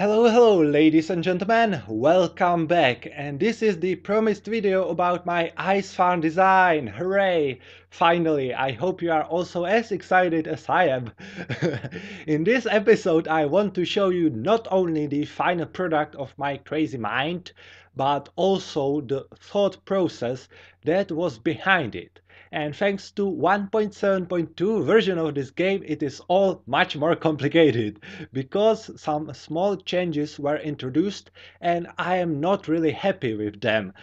Hello, ladies and gentlemen, welcome back, and this is the promised video about my ice farm design. Hooray! Finally, I hope you are also as excited as I am. In this episode I want to show you not only the final product of my crazy mind, but also the thought process that was behind it. And thanks to 1.7.2 version of this game, it is all much more complicated because some small changes were introduced and I am not really happy with them.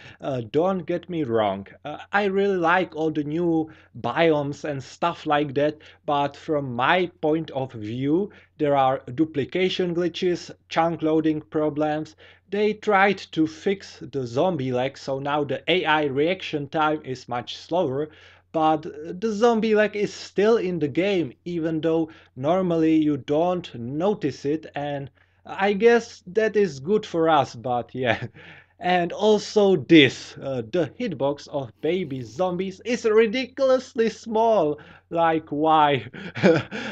Don't get me wrong, I really like all the new biomes and stuff like that, but from my point of view there are duplication glitches, chunk loading problems. They tried to fix the zombie lag, so now the AI reaction time is much slower, but the zombie lag is still in the game, even though normally you don't notice it, and I guess that is good for us, but yeah. And also this, the hitbox of baby zombies is ridiculously small. Like, why?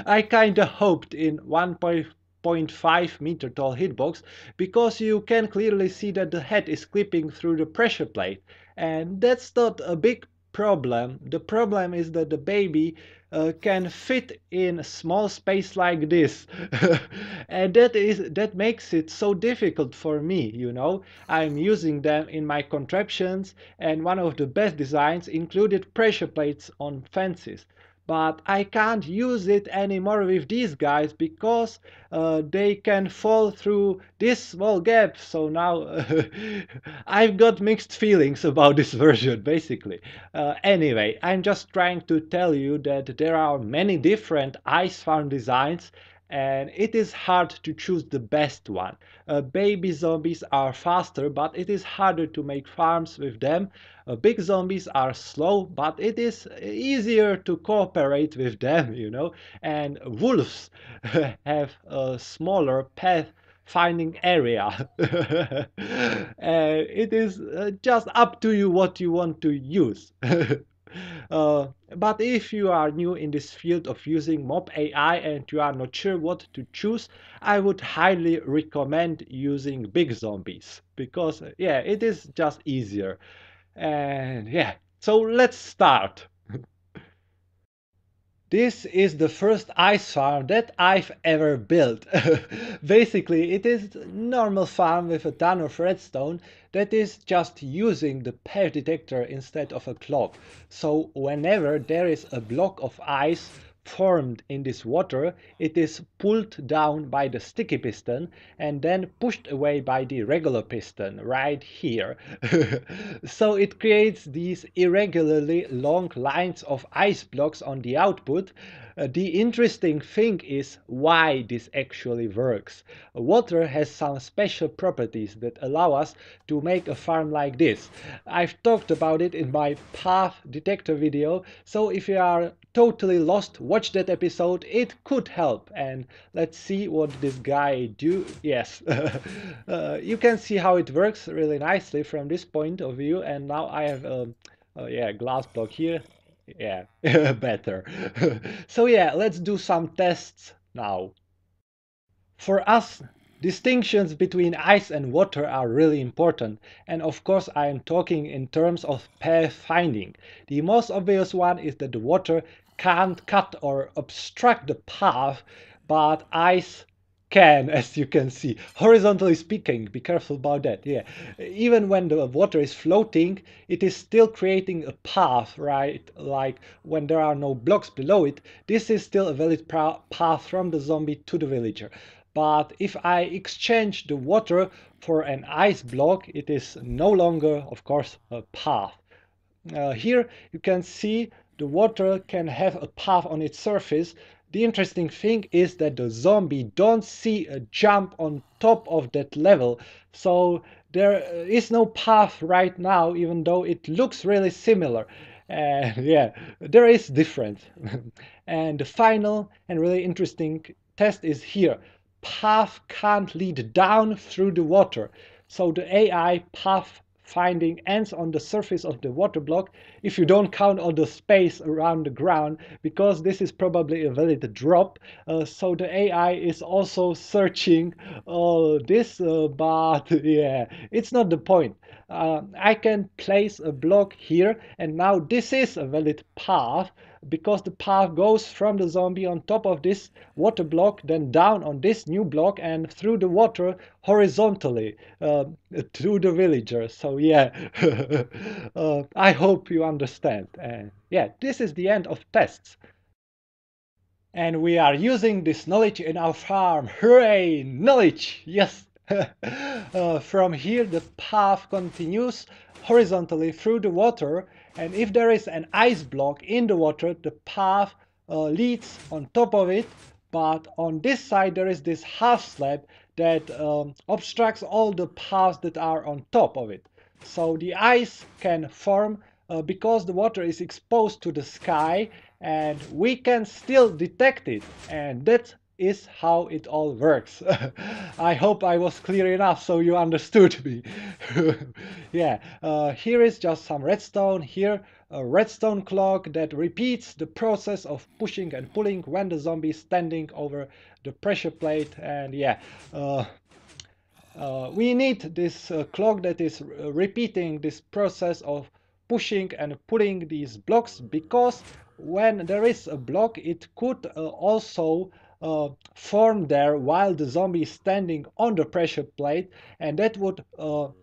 I kinda hoped in 1.5 meter tall hitbox because you can clearly see that the head is clipping through the pressure plate, and that's not a big problem. The problem is that the baby can fit in a small space like this. And that makes it so difficult for me, you know. I'm using them in my contraptions, and one of the best designs included pressure plates on fences. But I can't use it anymore with these guys because they can fall through this small gap. So now I've got mixed feelings about this version, basically. Anyway, I'm just trying to tell you that there are many different ice farm designs and it is hard to choose the best one. Baby zombies are faster, but it is harder to make farms with them. Big zombies are slow, but it is easier to cooperate with them, you know. And wolves have a smaller path finding area. It is just up to you what you want to use. But if you are new in this field of using mob AI and you are not sure what to choose, I would highly recommend using big zombies because yeah, it is just easier. And yeah, so let's start. This is the first ice farm that I've ever built. Basically, it is a normal farm with a ton of redstone that is just using the pair detector instead of a clock. So whenever there is a block of ice formed in this water, it is pulled down by the sticky piston and then pushed away by the regular piston right here. So it creates these irregularly long lines of ice blocks on the output. The interesting thing is why this actually works. Water has some special properties that allow us to make a farm like this. I've talked about it in my path detector video, so if you are totally lost, watch that episode, it could help. And let's see what this guy do. Yes, you can see how it works really nicely from this point of view, and now I have yeah, glass block here. Yeah, better. So yeah, let's do some tests now. For us, distinctions between ice and water are really important, and of course I am talking in terms of path finding. The most obvious one is that the water can't cut or obstruct the path, but ice can, as you can see. Horizontally speaking, be careful about that, yeah. Even when the water is floating, it is still creating a path, right? Like when there are no blocks below it, this is still a valid path from the zombie to the villager. But if I exchange the water for an ice block, it is no longer, of course, a path. Here you can see the water can have a path on its surface. The interesting thing is that the zombie don't see a jump on top of that level. So there is no path right now, even though it looks really similar. Yeah, there is difference. And the final and really interesting test is here. Path can't lead down through the water. So the AI path finding ends on the surface of the water block, if you don't count all the space around the ground, because this is probably a valid drop. So the AI is also searching all this, but yeah, it's not the point. I can place a block here, and now this is a valid path, because the path goes from the zombie on top of this water block, then down on this new block and through the water horizontally to the villager. So yeah, I hope you understand. And yeah, this is the end of tests. And we are using this knowledge in our farm. Hooray! Knowledge! Yes! From here the path continues horizontally through the water, and if there is an ice block in the water, the path leads on top of it, but on this side there is this half slab that obstructs all the paths that are on top of it. So the ice can form because the water is exposed to the sky, and we can still detect it, and that is how it all works. I hope I was clear enough so you understood me. Yeah, here is just some redstone. Here a redstone clock that repeats the process of pushing and pulling when the zombie is standing over the pressure plate. And yeah, we need this clock that is repeating this process of pushing and pulling these blocks, because when there is a block it could also form there while the zombie is standing on the pressure plate, and that would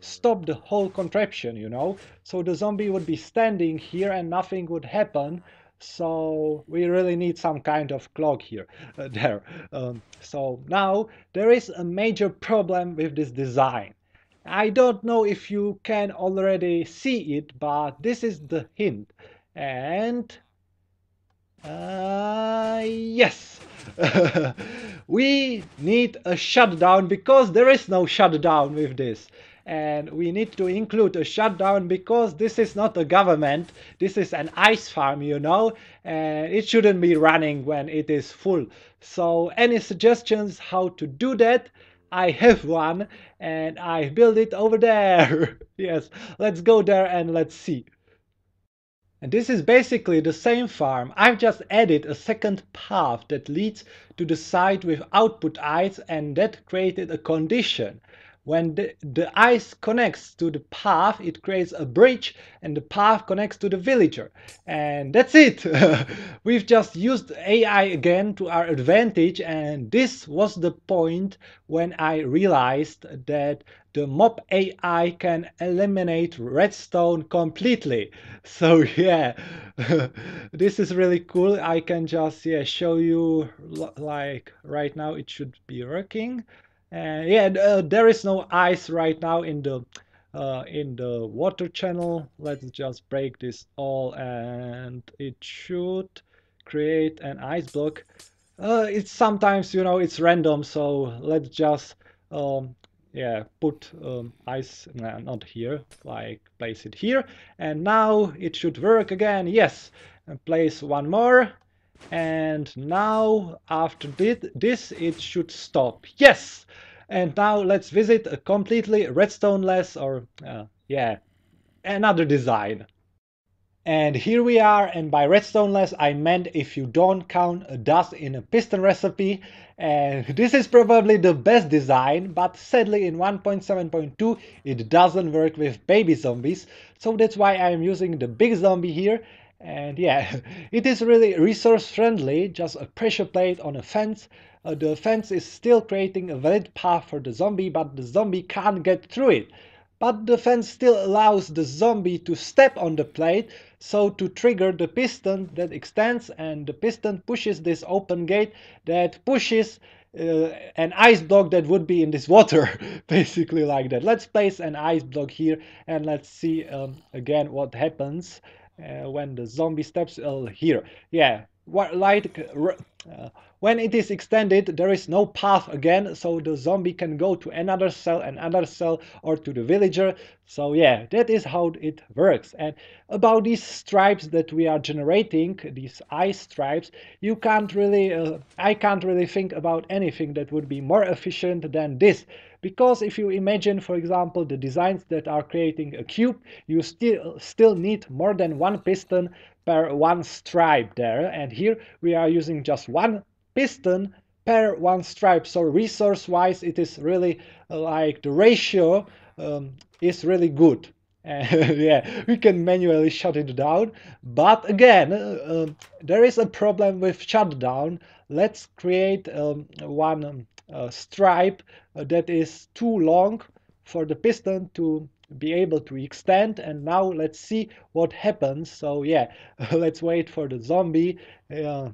stop the whole contraption, you know. So the zombie would be standing here and nothing would happen. So we really need some kind of clock here there. So now there is a major problem with this design. I don't know if you can already see it, but this is the hint. And yes, we need a shutdown, because there is no shutdown with this. And we need to include a shutdown because this is not a government, this is an ice farm, you know, and it shouldn't be running when it is full. So any suggestions how to do that? I have one, and I built it over there. Yes, let's go there and let's see. And this is basically the same farm. I've just added a second path that leads to the side with output ice, and that created a condition. When the ice connects to the path, it creates a bridge, and the path connects to the villager. And that's it. We've just used AI again to our advantage, and this was the point when I realized that the mob AI can eliminate redstone completely. So yeah, this is really cool. I can just show you, like right now it should be working. And yeah, there is no ice right now in the water channel. Let's just break this all, and it should create an ice block. It's sometimes, you know, it's random, so let's just yeah, put ice, not here, like place it here, and now it should work again. Yes, and place one more, and now after this it should stop. Yes, and now let's visit a completely redstoneless, or yeah, another design. And here we are, and by redstoneless I meant if you don't count dust in a piston recipe. And this is probably the best design, but sadly in 1.7.2 it doesn't work with baby zombies, so that's why I'm using the big zombie here. And yeah, it is really resource friendly, just a pressure plate on a fence. The fence is still creating a valid path for the zombie, but the zombie can't get through it. But the fence still allows the zombie to step on the plate, so to trigger the piston that extends, and the piston pushes this open gate that pushes an ice block that would be in this water, basically like that. Let's place an ice block here, and let's see again what happens when the zombie steps here. Yeah, like when it is extended, there is no path again, so the zombie can go to another cell, or to the villager. So yeah, that is how it works. And about these stripes that we are generating, these ice stripes, you can't really, I can't really think about anything that would be more efficient than this. Because if you imagine, for example, the designs that are creating a cube, you still need more than one piston per one stripe there, and here we are using just one piston per one stripe. So resource wise, it is really like the ratio is really good. Yeah, we can manually shut it down, but again, there is a problem with shutdown. Let's create one stripe that is too long for the piston to be able to extend. And now let's see what happens. So yeah, let's wait for the zombie. Yeah,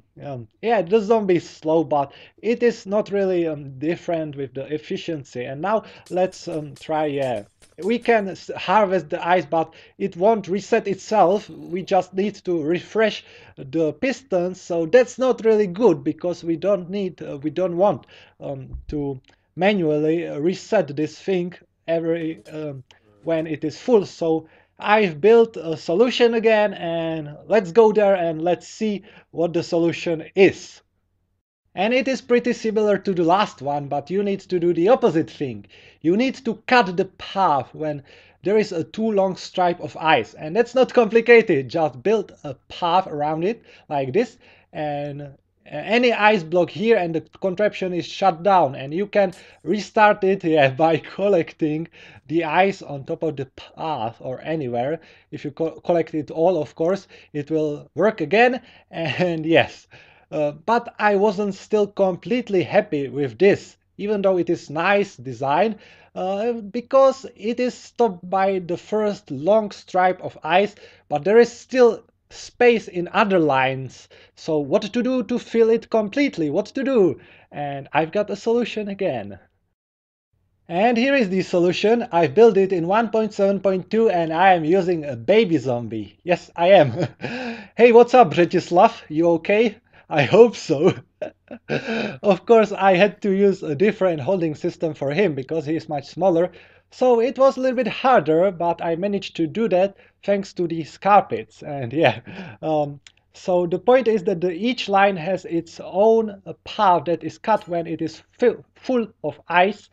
the zombie is slow, but it is not really different with the efficiency. And now let's try. Yeah, we can harvest the ice, but it won't reset itself. We just need to refresh the pistons. So that's not really good, because we don't need, we don't want to manually reset this thing every when it is full. So I've built a solution again, and let's go there and let's see what the solution is. And it is pretty similar to the last one, but you need to do the opposite thing. You need to cut the path when there is a too long stripe of ice. And that's not complicated, just build a path around it like this, and any ice block here and the contraption is shut down, and you can restart it, yeah, by collecting the ice on top of the path or anywhere. If you collect it all, of course, it will work again. And yes, but I wasn't still completely happy with this, even though it is nice design, because it is stopped by the first long stripe of ice, but there is still space in other lines. So what to do to fill it completely? What to do? And I've got a solution again. And here is the solution. I built it in 1.7.2 and I am using a baby zombie. Yes, I am. Hey, what's up, Bretislav? You okay? I hope so. Of course, I had to use a different holding system for him because he is much smaller. So it was a little bit harder, but I managed to do that thanks to these carpets. And yeah, so the point is that each line has its own path that is cut when it is full of ice.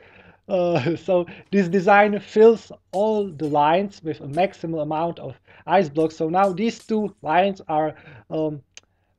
So this design fills all the lines with a maximum amount of ice blocks. So now these two lines are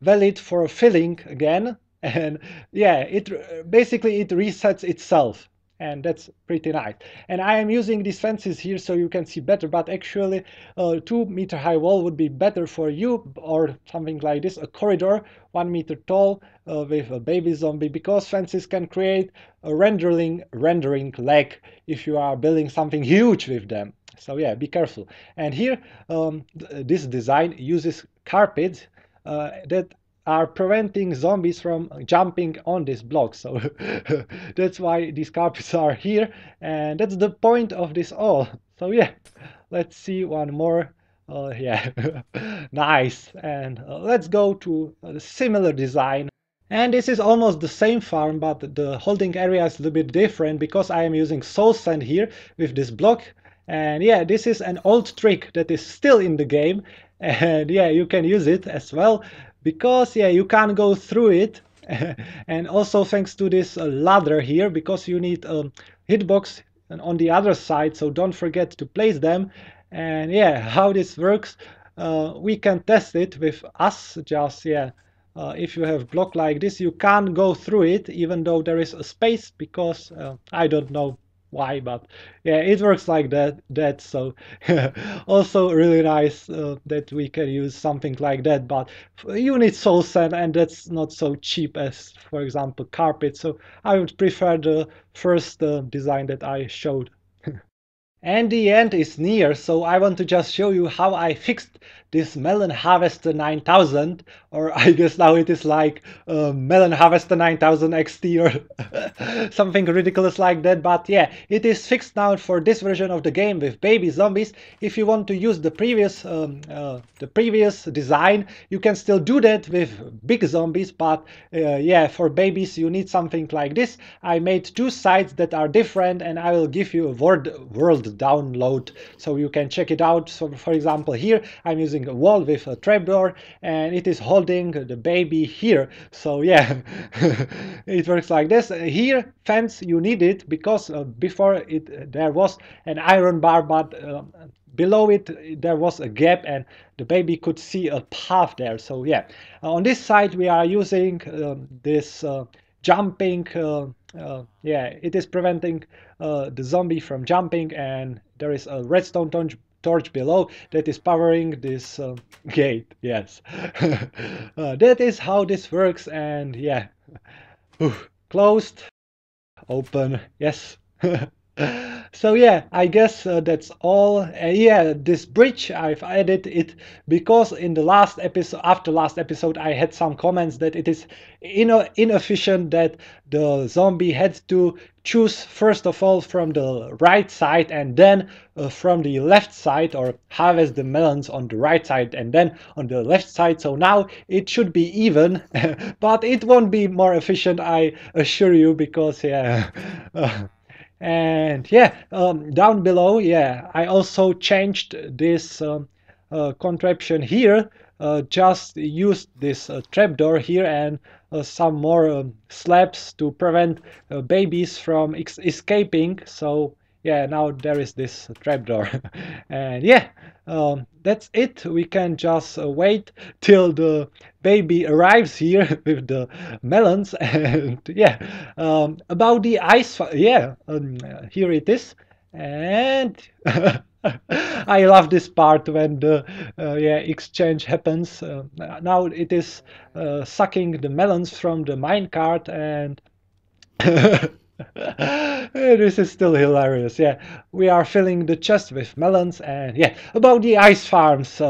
valid for filling again, and yeah, it basically it resets itself, and that's pretty nice. And I am using these fences here so you can see better, but actually 2 meter high wall would be better for you, or something like this, a corridor 1 meter tall with a baby zombie, because fences can create a rendering lag if you are building something huge with them. So yeah, be careful. And here this design uses carpets that are preventing zombies from jumping on this block. So that's why these carpets are here, and that's the point of this all. So yeah, let's see one more. Yeah, nice. And let's go to a similar design. And this is almost the same farm, but the holding area is a little bit different because I am using soul sand here with this block. And yeah, this is an old trick that is still in the game. And yeah, you can use it as well because yeah, you can't go through it. And also thanks to this ladder here, because you need a hitbox on the other side, so don't forget to place them. And yeah, how this works, we can test it with us. Just yeah, if you have block like this, you can't go through it even though there is a space, because I don't know why, but yeah, it works like that. So also really nice that we can use something like that, but you need soul sand, and that's not so cheap as, for example, carpet. So I would prefer the first design that I showed. And the end is near, so I want to just show you how I fixed this Melon Harvester 9000, or I guess now it is like Melon Harvester 9000 XT or something ridiculous like that. But yeah, it is fixed now for this version of the game with baby zombies. If you want to use the previous design, you can still do that with big zombies. But yeah, for babies you need something like this. I made two sides that are different, and I will give you a world download so you can check it out. So for example, here I'm using a wall with a trapdoor, and it is holding the baby here. So yeah, it works like this. Here fence you need it because before it there was an iron bar, but below it there was a gap and the baby could see a path there. So yeah, on this side we are using this jumping, yeah, it is preventing the zombie from jumping, and there is a redstone torch below that is powering this gate. Yes. That is how this works. And yeah, closed, open, yes. So yeah, I guess that's all. Yeah, this bridge I've added it because in the last episode, after last episode, I had some comments that it is inefficient, that the zombie had to choose first of all from the right side and then from the left side, or harvest the melons on the right side and then on the left side. So now it should be even, but it won't be more efficient, I assure you, because yeah. And yeah, down below, yeah, I also changed this contraption here. Just used this trapdoor here and some more slabs to prevent babies from escaping. So yeah, now there is this trapdoor. And yeah, that's it. We can just wait till the baby arrives here with the melons. And yeah, about the ice, yeah, here it is. And I love this part when the yeah, exchange happens. Now it is sucking the melons from the minecart, and this is still hilarious. Yeah, we are filling the chest with melons. And yeah, about the ice farms.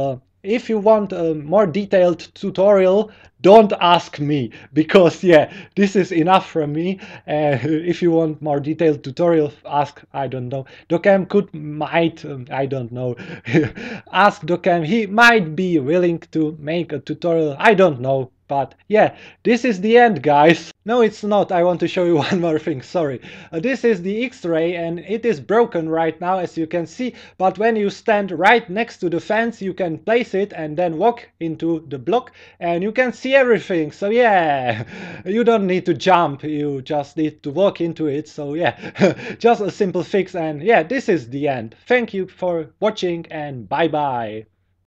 If you want a more detailed tutorial, don't ask me, because yeah, this is enough from me. If you want more detailed tutorial, ask, I don't know, Docam might, I don't know, ask Docam. He might be willing to make a tutorial, I don't know. But yeah, this is the end, guys. No, it's not. I want to show you one more thing. Sorry. This is the X-ray, and it is broken right now, as you can see. But when you stand right next to the fence, you can place it and then walk into the block, and you can see everything. So yeah, you don't need to jump. You just need to walk into it. So yeah, just a simple fix. And yeah, this is the end. Thank you for watching, and bye bye.